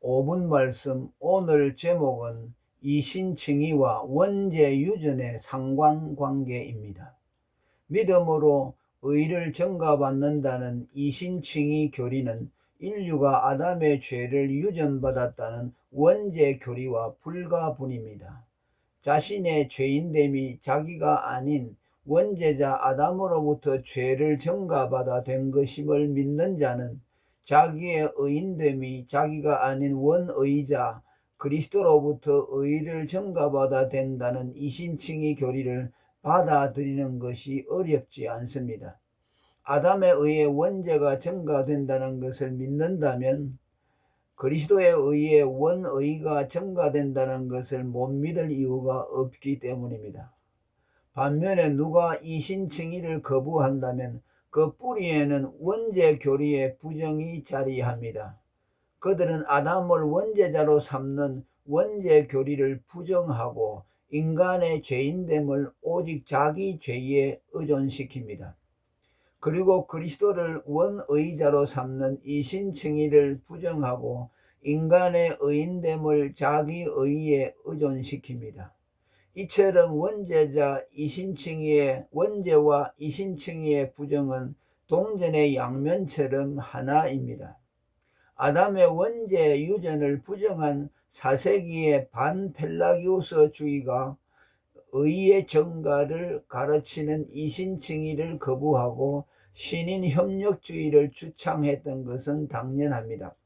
5분 말씀. 오늘 제목은 이신칭의와 원죄유전의 상관관계입니다. 믿음으로 의를 전가받는다는 이신칭의 교리는 인류가 아담의 죄를 유전받았다는 원죄 교리와 불가분입니다. 자신의 죄인됨이 자기가 아닌 원죄자 아담으로부터 죄를 전가받아 된 것임을 믿는 자는 자기의 의인됨이 자기가 아닌 원의자 그리스도로부터 의를 전가받아 된다는 이신칭의 교리를 받아들이는 것이 어렵지 않습니다. 아담에 의해 원죄가 전가된다는 것을 믿는다면 그리스도에 의해 원의가 전가된다는 것을 못 믿을 이유가 없기 때문입니다. 반면에 누가 이신칭의를 거부한다면 그 뿌리에는 원죄 교리의 부정이 자리합니다. 그들은 아담을 원죄자로 삼는 원죄 교리를 부정하고 인간의 죄인됨을 오직 자기 죄에 의존시킵니다. 그리고 그리스도를 원의자로 삼는 이신칭의를 부정하고 인간의 의인됨을 자기 의에 의존시킵니다. 이처럼 원죄와 이신칭의의 부정은 동전의 양면처럼 하나입니다. 아담의 원죄 유전을 부정한 4세기의 반펠라기우스주의가 의의 전가를 가르치는 이신칭의를 거부하고 신인협력주의를 주창했던 것은 당연합니다.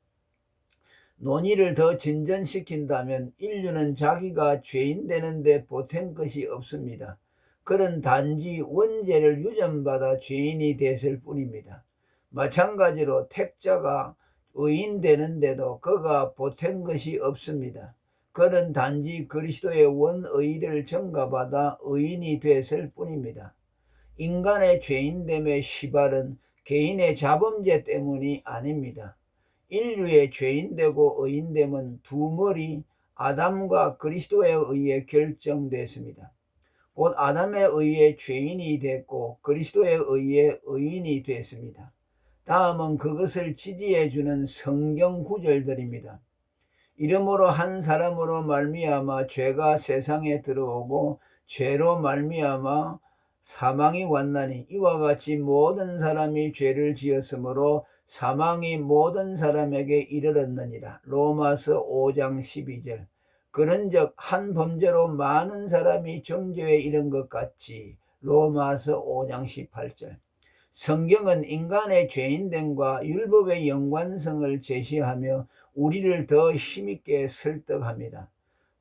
논의를 더 진전시킨다면 인류는 자기가 죄인 되는데 보탠 것이 없습니다. 그는 단지 원죄를 유전받아 죄인이 됐을 뿐입니다. 마찬가지로 택자가 의인 되는데도 그가 보탠 것이 없습니다. 그는 단지 그리스도의 원의를 전가받아 의인이 됐을 뿐입니다. 인간의 죄인됨의 시발은 개인의 자범죄 때문이 아닙니다. 인류의 죄인되고 의인됨은 두 머리 아담과 그리스도에 의해 결정됐습니다. 곧 아담에 의해 죄인이 됐고 그리스도에 의해 의인이 됐습니다. 다음은 그것을 지지해주는 성경 구절들입니다. 이러므로 한 사람으로 말미암아 죄가 세상에 들어오고 죄로 말미암아 사망이 왔나니 이와 같이 모든 사람이 죄를 지었으므로 사망이 모든 사람에게 이르렀느니라. 로마서 5장 12절. 그런즉 한 범죄로 많은 사람이 정죄에 이른 것 같이. 로마서 5장 18절. 성경은 인간의 죄인됨과 율법의 연관성을 제시하며 우리를 더 힘있게 설득합니다.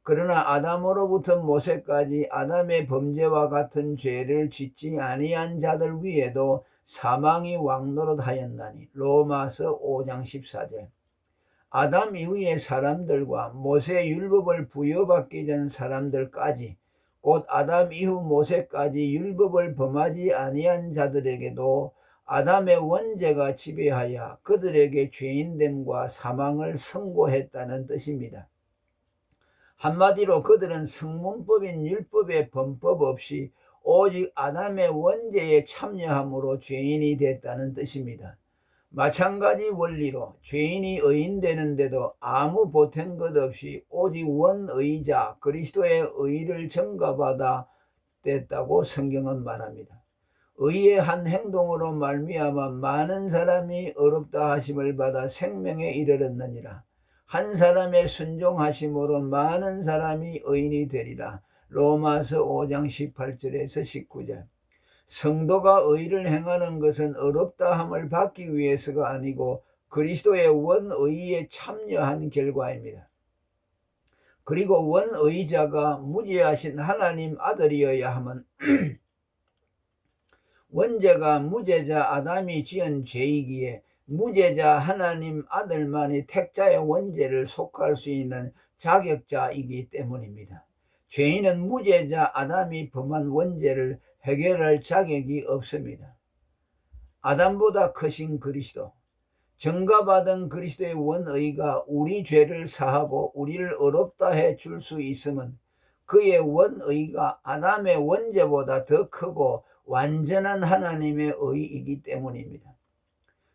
그러나 아담으로부터 모세까지 아담의 범죄와 같은 죄를 짓지 아니한 자들 위에도 사망이 왕노릇하였나니. 로마서 5장 14절. 아담 이후의 사람들과 모세 율법을 부여받기 전 사람들까지 곧 아담 이후 모세까지 율법을 범하지 아니한 자들에게도 아담의 원죄가 지배하여 그들에게 죄인됨과 사망을 선고했다는 뜻입니다. 한마디로 그들은 성문법인 율법의 범법 없이 오직 아담의 원죄에 참여함으로 죄인이 됐다는 뜻입니다. 마찬가지 원리로 죄인이 의인되는데도 아무 보탠 것 없이 오직 원의자 그리스도의 의를 전가받아 됐다고 성경은 말합니다. 의의 한 행동으로 말미암아 많은 사람이 의롭다 하심을 받아 생명에 이르렀느니라. 한 사람의 순종하심으로 많은 사람이 의인이 되리라. 로마서 5장 18절에서 19절. 성도가 의를 행하는 것은 의롭다함을 받기 위해서가 아니고 그리스도의 원의에 참여한 결과입니다. 그리고 원의자가 무죄하신 하나님 아들이어야 함은 원죄가 무죄자 아담이 지은 죄이기에 무죄자 하나님 아들만이 택자의 원죄를 속할 수 있는 자격자이기 때문입니다. 죄인은 무죄자 아담이 범한 원죄를 해결할 자격이 없습니다. 아담보다 크신 그리스도, 전가받은 그리스도의 원의가 우리 죄를 사하고 우리를 의롭다 해 줄 수 있음은 그의 원의가 아담의 원죄보다 더 크고 완전한 하나님의 의이기 때문입니다.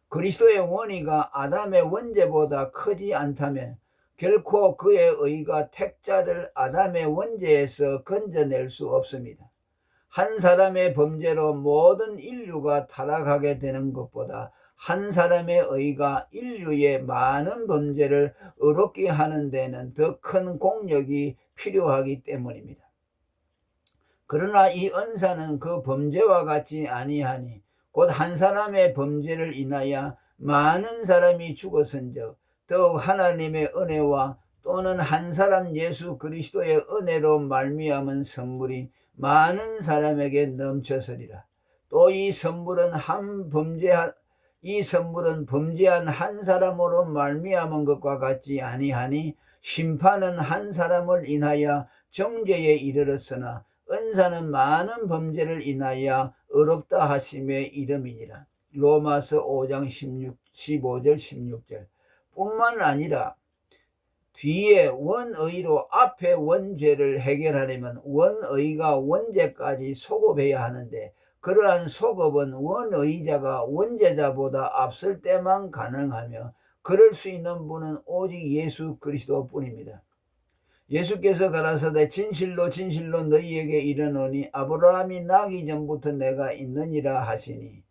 그리스도의 원의가 아담의 원죄보다 크지 않다면 결코 그의 의가 택자를 아담의 원죄에서 건져낼 수 없습니다. 한 사람의 범죄로 모든 인류가 타락하게 되는 것보다 한 사람의 의가 인류의 많은 범죄를 의롭게 하는 데는 더 큰 공력이 필요하기 때문입니다. 그러나 이 은사는 그 범죄와 같지 아니하니 곧 한 사람의 범죄를 인하여 많은 사람이 죽었은즉 더욱 하나님의 은혜와 또는 한 사람 예수 그리스도의 은혜로 말미암은 선물이 많은 사람에게 넘쳐서리라. 또 이 선물은 범죄한 한 사람으로 말미암은 것과 같지 아니하니 심판은 한 사람을 인하여 정죄에 이르렀으나 은사는 많은 범죄를 인하여 의롭다 하심에 이름이니라. 로마서 5장 15절 16절. 뿐만 아니라 뒤에 원의로 앞에 원죄를 해결하려면 원의가 원죄까지 소급해야 하는데 그러한 소급은 원의자가 원죄자보다 앞설 때만 가능하며 그럴 수 있는 분은 오직 예수 그리스도뿐입니다. 예수께서 가라사대 진실로 진실로 너희에게 이르노니 아브라함이 나기 전부터 내가 있느니라 하시니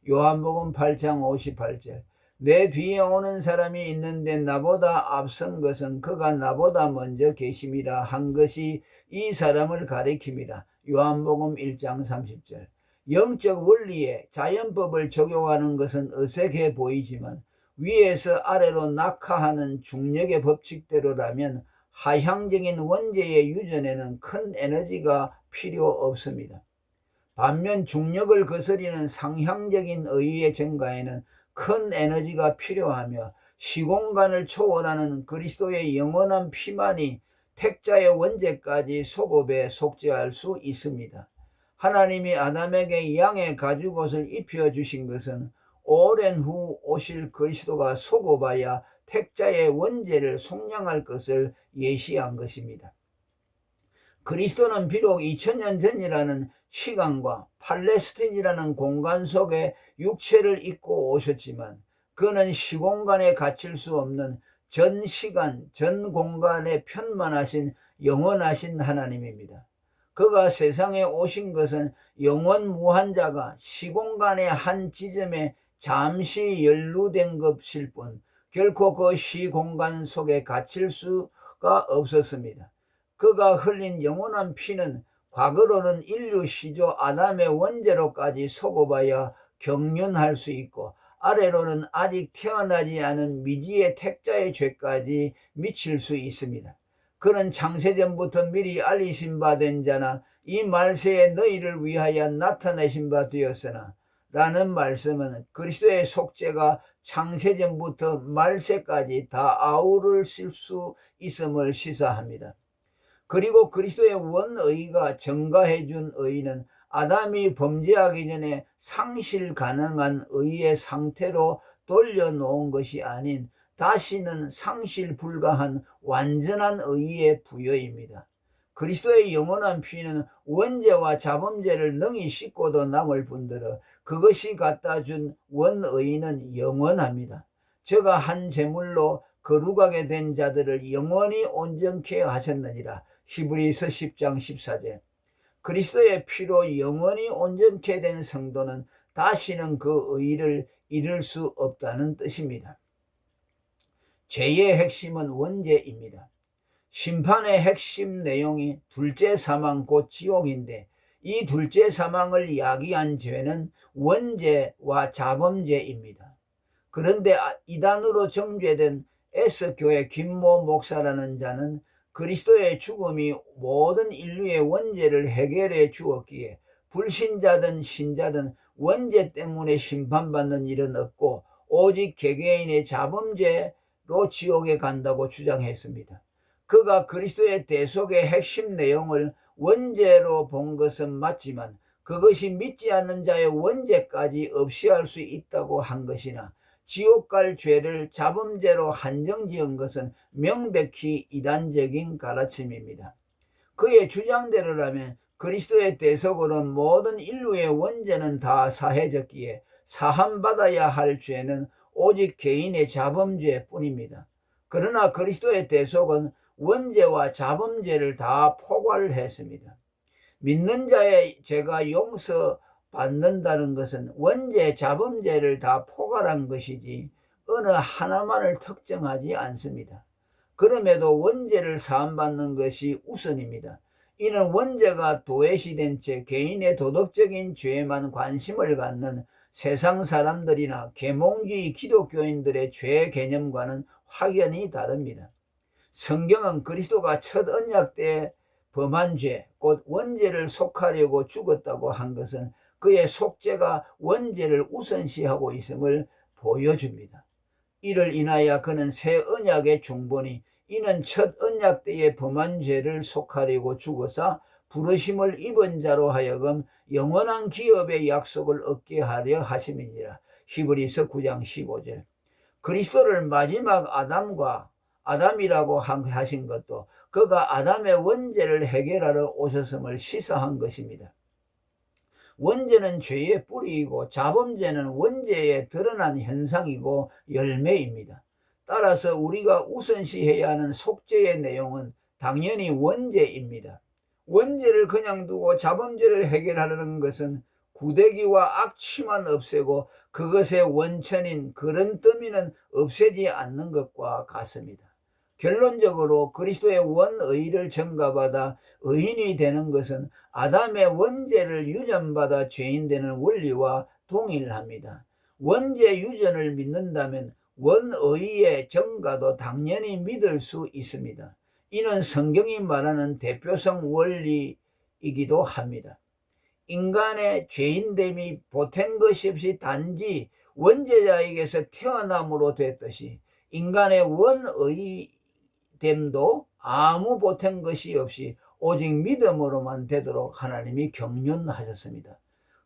요한복음 8장 58절. 내 뒤에 오는 사람이 있는데 나보다 앞선 것은 그가 나보다 먼저 계심이라 한 것이 이 사람을 가리킴이라. 요한복음 1장 30절. 영적 원리에 자연법을 적용하는 것은 어색해 보이지만 위에서 아래로 낙하하는 중력의 법칙대로라면 하향적인 원죄의 유전에는 큰 에너지가 필요 없습니다. 반면 중력을 거스리는 상향적인 의의 증가에는 큰 에너지가 필요하며 시공간을 초월하는 그리스도의 영원한 피만이 택자의 원죄까지 소급에 속죄할 수 있습니다. 하나님이 아담에게 양의 가죽옷을 입혀주신 것은 오랜 후 오실 그리스도가 소급하여 택자의 원죄를 속량할 것을 예시한 것입니다. 그리스도는 비록 2000년 전이라는 시간과 팔레스틴이라는 공간 속에 육체를 입고 오셨지만 그는 시공간에 갇힐 수 없는 전 시간, 전 공간에 편만하신 영원하신 하나님입니다. 그가 세상에 오신 것은 영원무한자가 시공간의 한 지점에 잠시 연루된 것일 뿐 결코 그 시공간 속에 갇힐 수가 없었습니다. 그가 흘린 영원한 피는 과거로는 인류 시조 아담의 원죄로까지 소급하여 경륜할 수 있고 아래로는 아직 태어나지 않은 미지의 택자의 죄까지 미칠 수 있습니다. 그는 창세전부터 미리 알리신 바 된 자나 이 말세에 너희를 위하여 나타내신 바 되었으나 라는 말씀은 그리스도의 속죄가 창세전부터 말세까지 다 아우를 수 있음을 시사합니다. 그리고 그리스도의 원의가 증가해 준 의는 아담이 범죄하기 전에 상실 가능한 의의 상태로 돌려놓은 것이 아닌 다시는 상실 불가한 완전한 의의 부여입니다. 그리스도의 영원한 피는 원죄와 자범죄를 능히 씻고도 남을 뿐더러 그것이 갖다 준 원의는 영원합니다. 저가 한 제물로 거룩하게 된 자들을 영원히 온전케 하셨느니라. 히브리서 10장 14절. 그리스도의 피로 영원히 온전케 된 성도는 다시는 그 의를 잃을 수 없다는 뜻입니다. 죄의 핵심은 원죄입니다. 심판의 핵심 내용이 둘째 사망 곧 지옥인데 이 둘째 사망을 야기한 죄는 원죄와 자범죄입니다. 그런데 이단으로 정죄된 에스교회 김모 목사라는 자는 그리스도의 죽음이 모든 인류의 원죄를 해결해 주었기에 불신자든 신자든 원죄 때문에 심판받는 일은 없고 오직 개개인의 자범죄로 지옥에 간다고 주장했습니다. 그가 그리스도의 대속의 핵심 내용을 원죄로 본 것은 맞지만 그것이 믿지 않는 자의 원죄까지 없이 할 수 있다고 한 것이나 지옥 갈 죄를 자범죄로 한정지은 것은 명백히 이단적인 가르침입니다. 그의 주장대로라면 그리스도의 대속으로 모든 인류의 원죄는 다 사해졌기에 사함받아야 할 죄는 오직 개인의 자범죄뿐입니다. 그러나 그리스도의 대속은 원죄와 자범죄를 다 포괄했습니다. 믿는 자의 죄가 용서받는다는 것은 원죄, 자범죄를 다 포괄한 것이지 어느 하나만을 특정하지 않습니다. 그럼에도 원죄를 사함받는 것이 우선입니다. 이는 원죄가 도외시된 채 개인의 도덕적인 죄에만 관심을 갖는 세상 사람들이나 계몽주의 기독교인들의 죄 개념과는 확연히 다릅니다. 성경은 그리스도가 첫 언약 때 범한 죄, 곧 원죄를 속하려고 죽었다고 한 것은 그의 속죄가 원죄를 우선시하고 있음을 보여줍니다. 이를 인하여 그는 새 언약의 중보니 이는 첫 언약 때의 범한 죄를 속하려고 죽어서 부르심을 입은 자로 하여금 영원한 기업의 약속을 얻게 하려 하심이니라. 히브리서 9장 15절. 그리스도를 마지막 아담이라고 하신 것도 그가 아담의 원죄를 해결하러 오셨음을 시사한 것입니다. 원죄는 죄의 뿌리이고 자범죄는 원죄에 드러난 현상이고 열매입니다. 따라서 우리가 우선시해야 하는 속죄의 내용은 당연히 원죄입니다. 원죄를 그냥 두고 자범죄를 해결하려는 것은 구대기와 악취만 없애고 그것의 원천인 그런 더미는 없애지 않는 것과 같습니다. 결론적으로 그리스도의 원의를 전가받아 의인이 되는 것은 아담의 원죄를 유전받아 죄인 되는 원리와 동일합니다. 원죄 유전을 믿는다면 원의의 전가도 당연히 믿을 수 있습니다. 이는 성경이 말하는 대표성 원리이기도 합니다. 인간의 죄인됨이 보탠 것이 없이 단지 원죄자에게서 태어남으로 됐듯이 인간의 원의됨도 아무 보탠 것이 없이 오직 믿음으로만 되도록 하나님이 경륜하셨습니다.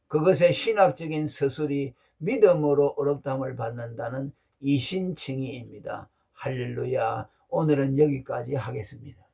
그것의 신학적인 서술이 믿음으로 어렵다함을 받는다는 이신칭의입니다. 할렐루야. 오늘은 여기까지 하겠습니다.